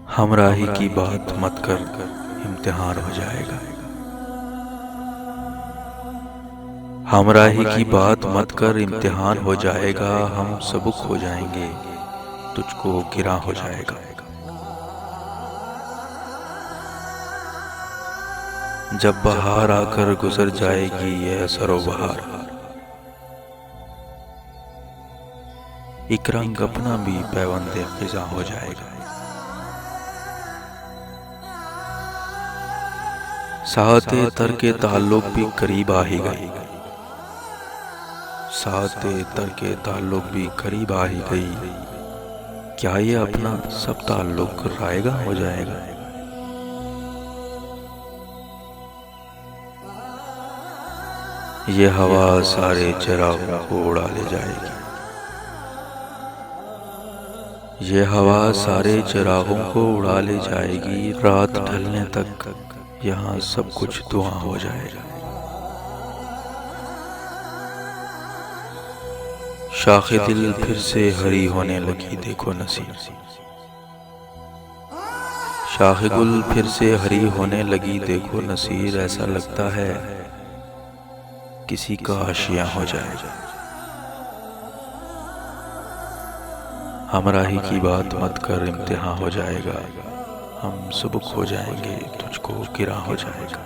हमराही की बात मत कर, इम्तिहान हो जाएगा। हमराही की बात मत कर, इम्तिहान हो जाएगा। हम सबक हो जाएंगे, तुझको गिरा हो जाएगा। जब बहार आकर गुजर जाएगी ये सरो बहार, एक रंग अपना भी पैवंदे फिजा हो जाएगा। साते तर के ताल्लुक भी करीब आ ही गई, साते तर के ताल्लुक भी करीब आ ही गई। क्या ये अपना सब ताल्लुक रायगा हो जाएगा। ये हवा सारे चिरागों को उड़ा ले जाएगी, ये हवा सारे चिरागों को उड़ा ले जाएगी। रात ढलने तक यहाँ सब कुछ धुआं हो जाएगा। शाखे दिल फिर से हरी होने लगी देखो नसीर, शाखे गुल फिर से हरी होने लगी देखो नसीर। ऐसा लगता है किसी का आशियां हो जाएगा। हमराही की बात मत कर, इम्तिहान हो जाएगा। हम सबक हो जाएंगे, तुझको गिरा हो जाएगा।